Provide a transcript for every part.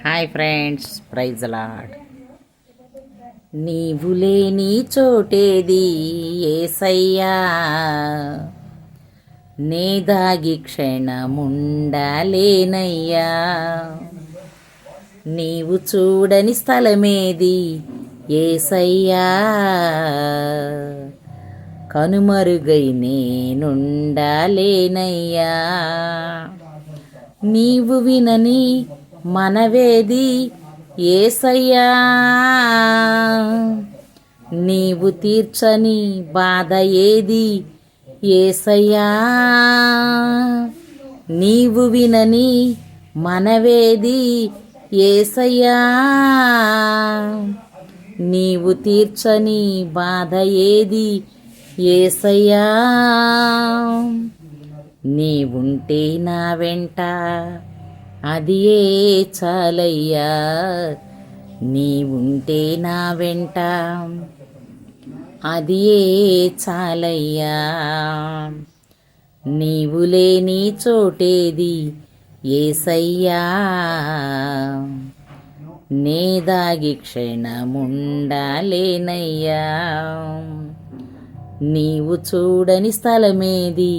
Hi friends, praise lord. నీవు లేని చోటేది యేసయ్యా, నే దాగి క్షణముండాలేనయ్యా. నీవు చూడని స్థలమేది యేసయ్యా, కనుమరుగై నేనుండాలేనయ్యా. నీవు వినని మనవేది యేసయ్యా, నీవు తీర్చని బాధ ఏది యేసయ్యా. నీవు వినని మనవేది యేసయ్యా, నీవు తీర్చని బాధ ఏది యేసయ్యా. నీవుంటే నా వెంట అది ఏ చాలయ్యా, నీవుంటే నా వెంట అది ఏ చాలయ్యా. నీవు లేని చోటేది యేసయ్యా, నే దాగి క్షణముండాలేనయ్యా. నీవు చూడని స్థలమేది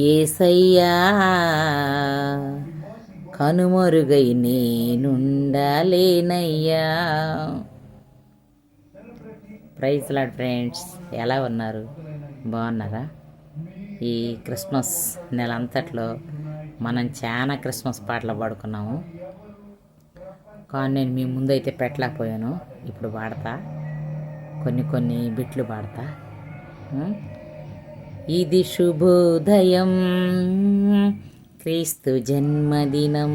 యేసయ్యా, కనుమరుగై నేనుండాలేనయ్యా. ప్రైజ్ లార్డ్ ఫ్రెండ్స్, ఎలా ఉన్నారు? బాగున్నారా? ఈ క్రిస్మస్ నెల అంతట్లో మనం చాలా క్రిస్మస్ పాటలు పాడుకున్నాము, కానీ నేను మీ ముందైతే పెట్టలేకపోయాను. ఇప్పుడు పాడతా, కొన్ని బిట్లు పాడతా. ఇది శుభోదయం, క్రీస్తు జన్మదినం,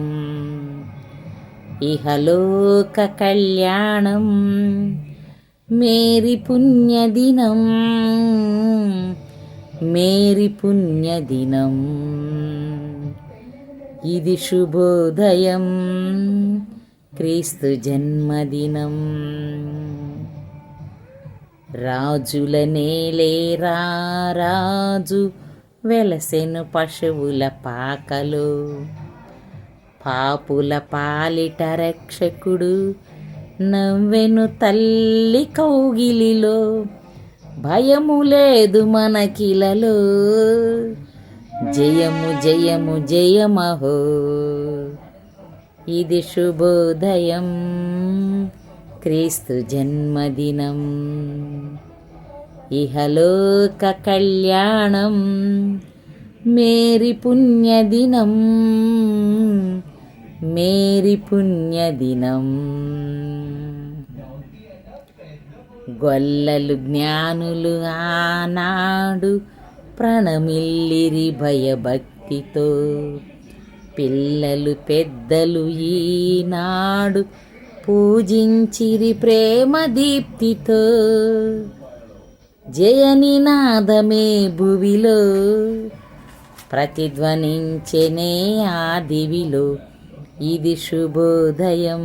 ఇహలోక కళ్యాణం, మేరీ పుణ్యదినం, మేరీ పుణ్యదినం. ఇది శుభోదయం, క్రీస్తు జన్మదినం. రాజుల నేలేరా రాజు వెలసెను పశువుల పాకలో, పాపుల పాలిట రక్షకుడు నవ్వెను తల్లి కౌగిలిలో. భయము లేదు మనకిలలో, జయము జయము జయమహో. ఇది శుభోదయం, క్రీస్తు జన్మదినం, ఇహలోక కళ్యాణం, మేరీ పుణ్యదినం, మేరీ పుణ్యదినం. గొల్లలు జ్ఞానులు ఆనాడు ప్రణమిల్లిరి భయభక్తితో, పిల్లలు పెద్దలు ఈనాడు పూజించిరి ప్రేమ దీప్తితో. జయనినాదమే భువిలో ప్రతిధ్వనించెనే ఆ దివిలో. ఇది శుభోదయం,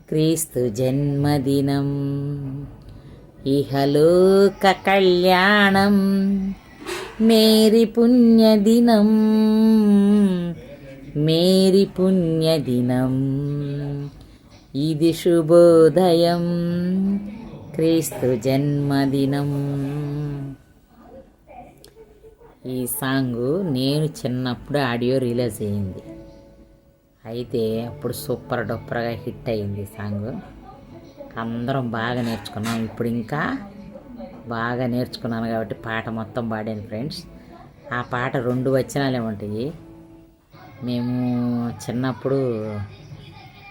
క్రీస్తు జన్మదినం, ఇహలోక కళ్యాణం, మేరీ పుణ్యదినం, మేరీ పుణ్యదినం. ఇది శుభోదయం, క్రీస్తు జన్మదినం. ఈ సాంగు నేను చిన్నప్పుడు ఆడియో రిలీజ్ అయ్యింది, అయితే అప్పుడు సూపర్ డూపర్గా హిట్ అయింది సాంగు. అందరం బాగా నేర్చుకున్నాం. ఇప్పుడు ఇంకా బాగా నేర్చుకున్నాను కాబట్టి పాట మొత్తం పాడాను ఫ్రెండ్స్. ఆ పాట 2 వచనాలే ఉంటాయి. మేము చిన్నప్పుడు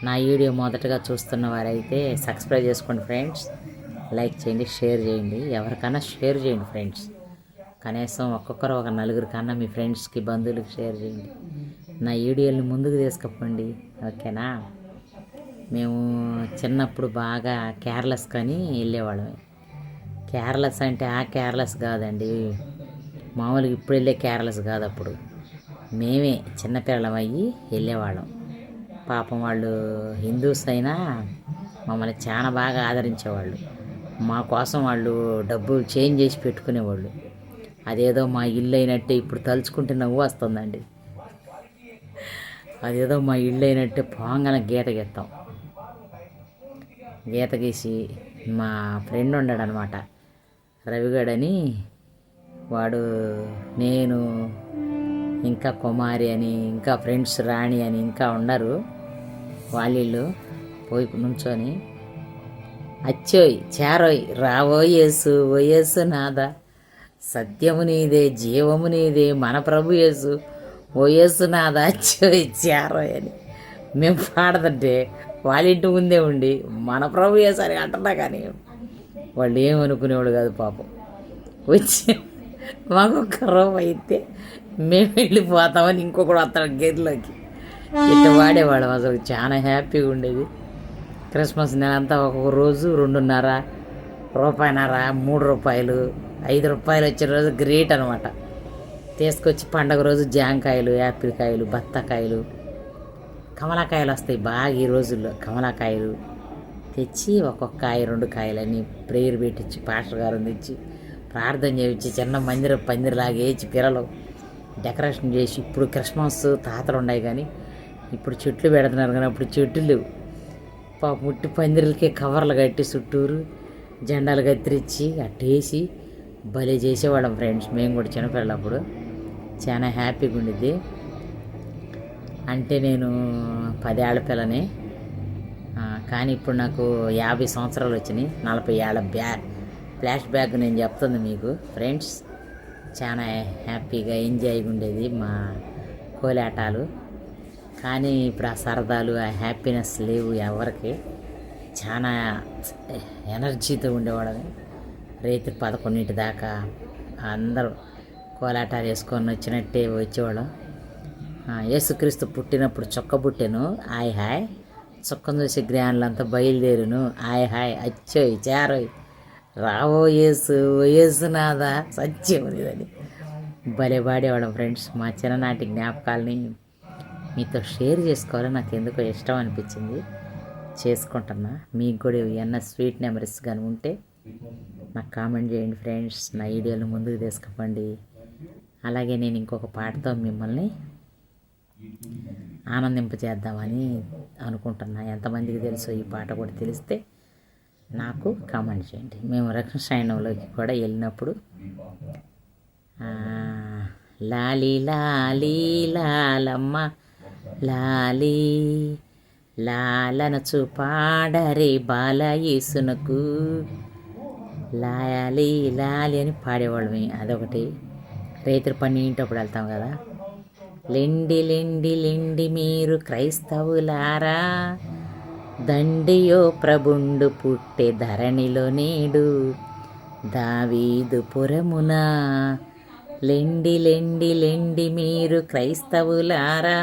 నా వీడియో మొదటగా చూస్తున్న వారైతే సబ్స్క్రైబ్ చేసుకోండి ఫ్రెండ్స్, లైక్ చేయండి, షేర్ చేయండి. ఎవరికైనా షేర్ చేయండి ఫ్రెండ్స్, కనీసం ఒక్కొక్కరు ఒక 4 కన్నా మీ ఫ్రెండ్స్కి బంధువులకు షేర్ చేయండి. నా వీడియోని ముందుకు తీసుకుపోండి, ఓకేనా? మేము చిన్నప్పుడు బాగా కేర్లెస్ కానీ వెళ్ళేవాళ్ళం. కేర్లెస్ అంటే ఆ కేర్లెస్ కాదండి, మామూలుగా ఇప్పుడు వెళ్ళే కేర్లెస్ కాదు. అప్పుడు మేమే చిన్నపిల్లలం అయ్యి వెళ్ళేవాళ్ళం. పాపం వాళ్ళు హిందూస్ అయినా మమ్మల్ని చాలా బాగా ఆదరించేవాళ్ళు. మా కోసం వాళ్ళు డబ్బులు చేంజ్ చేసి పెట్టుకునేవాళ్ళు. అదేదో మా ఇల్లు అయినట్టే ఇప్పుడు తలుచుకుంటే నవ్వు వస్తుందండి. అదేదో మా ఇల్లు అయినట్టు పోంగన గీత గీస్తాం. గీత గీసి మా ఫ్రెండ్ ఉన్నాడనమాట, రవిగడని. వాడు, నేను, ఇంకా కుమారి అని, ఇంకా ఫ్రెండ్స్ రాణి అని ఇంకా ఉన్నారు. వాళ్ళు పోయి నుంచొని, అచ్చోయ్ చేరోయ్ రావోయేసు ఓయేసు నాదా, సత్యము నీదే జీవము నీదే మన ప్రభు యేసు ఓయేసు నాదా అచ్చోయ్ చేరోయ్ అని మేము పాడదంటే వాళ్ళ ఇంటి ముందే ఉండి మన ప్రభు యేసు అని అంటున్నా. కానీ వాళ్ళు ఏమనుకునేవాడు కాదు పాపం. వచ్చి మాకు ఒక్క రూపాయి అయితే మేము వెళ్ళిపోతామని ఇంకొకడు వస్తాడు గేట్లోకి. ఇట్లా వాడేవాళ్ళం. అసలు చాలా హ్యాపీగా ఉండేది. క్రిస్మస్ నెలంతా ఒక్కొక్క రోజు 2.5 రూపాయన్నర, 3 రూపాయలు, 5 రూపాయలు వచ్చే రోజు గ్రేట్ అనమాట. తీసుకొచ్చి పండగ రోజు జాంకాయలు, యాపిల్ కాయలు, బత్తాకాయలు, కమలాకాయలు వస్తాయి బాగా ఈ రోజుల్లో. కమలాకాయలు తెచ్చి ఒక్కొక్క కాయ 2 కాయలని ప్రేయర్ పెట్టించి పాస్టర్ గారు తెచ్చి ప్రార్థన చేయించి చిన్న పందిరిలాగా వేసి పిల్లలు డెకరేషన్ చేసి. ఇప్పుడు క్రిస్మస్ తాతలు ఉన్నాయి కానీ ఇప్పుడు చెట్లు పెడుతున్నారు, కానీ అప్పుడు చెట్లు లేవు. ముట్టి పందిరులకి కవర్లు కట్టి చుట్టూరు జెండాలు కత్తిరించి అట్టేసి భలే చేసేవాళ్ళం ఫ్రెండ్స్. మేము కూడా చిన్నపిల్లప్పుడు చాలా హ్యాపీగా ఉండిద్ది. అంటే నేను 10 ఏళ్ల పిల్లని, కానీ ఇప్పుడు నాకు 50 సంవత్సరాలు వచ్చినాయి. 40 ఏళ్ళ ఫ్లాష్ బ్యాక్ నేను చెప్తుంది మీకు ఫ్రెండ్స్. చాలా హ్యాపీగా ఎంజాయ్గా ఉండేది మా కోలాటాలు. కానీ ఇప్పుడు ఆ సరదాలు, ఆ హ్యాపీనెస్ లేవు ఎవరికి. చాలా ఎనర్జీతో ఉండేవాళ్ళని. రేత్రి 11 దాకా అందరూ కోలాటాలు వేసుకొని వచ్చినట్టే వచ్చేవాళ్ళం. యేసుక్రీస్తు పుట్టినప్పుడు చొక్క పుట్టాను, హాయ్ హాయ్, చొక్కను చూసి గ్రాండ్లంతా బయలుదేరును, హాయ్ హాయ్ అచ్చోయ్ చేరోయ్ రావో యేసు నాదా సత్యం ఇదని భలే పాడేవాళ్ళం ఫ్రెండ్స్. మా చిన్ననాటి జ్ఞాపకాలని మీతో షేర్ చేసుకోవాలని నాకు ఎందుకో ఇష్టం అనిపించింది, చేసుకుంటున్నా. మీకు కూడా ఏమన్నా స్వీట్ మెమరీస్ కానీ ఉంటే నాకు కామెంట్ చేయండి ఫ్రెండ్స్. నా వీడియోలు ముందుకు తీసుకుపోండి. అలాగే నేను ఇంకొక పాటతో మిమ్మల్ని ఆనందింపజేద్దామని అనుకుంటున్నా. ఎంతమందికి తెలుసో ఈ పాట కూడా తెలిస్తే నాకు కామెంట్ చేయండి. మేము రక్షణ సైన్యంలోకి కూడా వెళ్ళినప్పుడు లాలి లాలి లాలమ్మ లాలి లాలనచు పాడరే బాల యేసునకు లాలి లాలి అని పాడేవాళ్ళమే. అదొకటి. రైతులు పన్నీంటప్పుడు వెళ్తాం కదా, లెండి లెండి లెండి మీరు క్రైస్తవులారా, దండియో ప్రభుండు పుట్టే ధరణిలో నేడు దావీదు పురమున, లెండి లెండి లెండి మీరు క్రైస్తవులారా,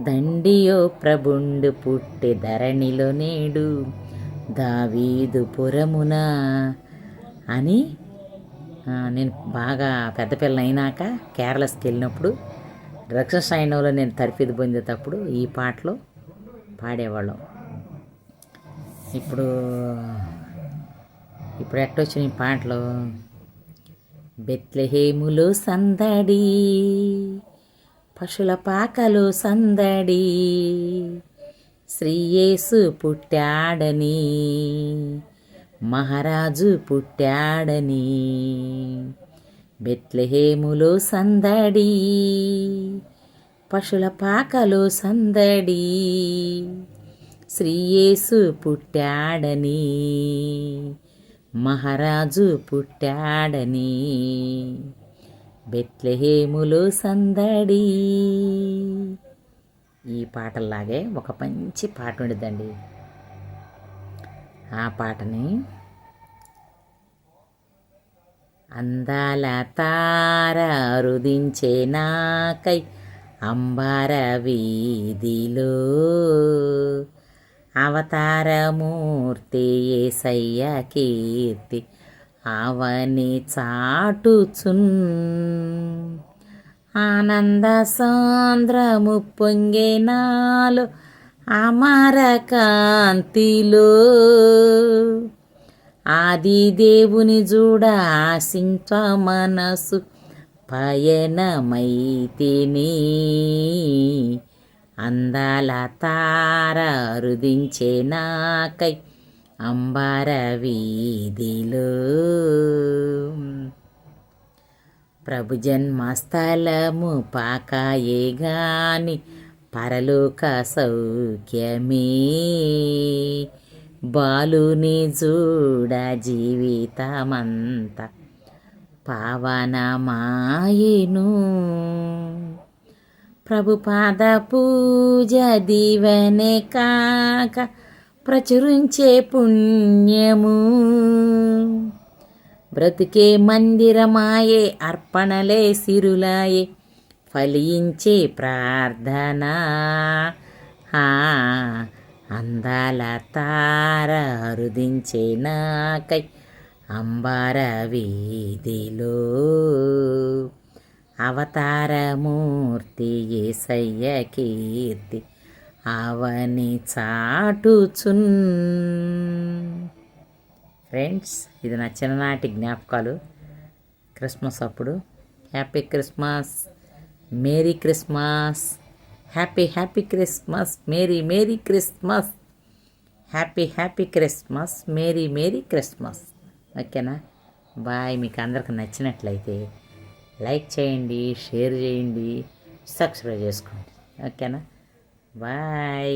దండియో ప్రభుండు పుట్టే ధరణిలో నేడు దావీదు పురమున అని. నేను బాగా పెద్ద పిల్ల అయినాక కేరళకి వెళ్ళినప్పుడు రక్షణ సైన్యంలో నేను తరఫీదు పొందేటప్పుడు ఈ పాటలు పాడేవాళ్ళం. ఇప్పుడు ఎట్టొచ్చినాయి పాటలు. బెత్లెహేములో సందడి, పశుల పాకలో సందడి, శ్రీయేసు పుట్టాడని, మహారాజు పుట్టాడని. బెత్లెహేములో సందడి, పశుల పాకలో సందడి, శ్రీయేసు పుట్టాడని, మహారాజు పుట్టాడని. బెత్లెహేములో సందడి. ఈ పాటల్లాగే ఒక మంచి పాట ఉండదండి. ఆ పాటని అందాల తార రుదించే నాకై అంబార వీధిలో, అవతారమూర్తి యేసయ్య కీర్తి అవని చాటుచున్, ఆనంద సాంద్రము పొంగే నాలో అమర కాంతిలో, ఆది దేవుని చూడ ఆశించ మనసు పయనమైతిని, అందాల తార అరుదించే నాకై అంబార వీధిలో ప్రభు జన్మస్థలము పాకాయే గాని పరలోక సౌఖ్యమే బాలుని చూడ జీవితమంతా పావనమాయెను ప్రభు పాద పూజ దీవెనే కాక ప్రచురించే పుణ్యము బ్రతుకే మందిరమాయే అర్పణలే సిరులాయే ఫలించే ప్రార్థన అందాల తార అరుదించే నాకై అంబార వీధిలో అవతారమూర్తి యేసయ్య కీర్తి అవని చాటుచున్. ఫ్రెండ్స్, ఇది నా చిన్ననాటి జ్ఞాపకాలు. క్రిస్మస్ అప్పుడు happy Christmas, merry Christmas, happy Christmas, merry Christmas, happy Christmas, merry Christmas. ఓకేనా? బాయ్. మీకు అందరికి నచ్చినట్లయితే లైక్ చేయండి, షేర్ చేయండి, సబ్స్క్రైబ్ చేసుకోండి. ఓకేనా? బాయ్.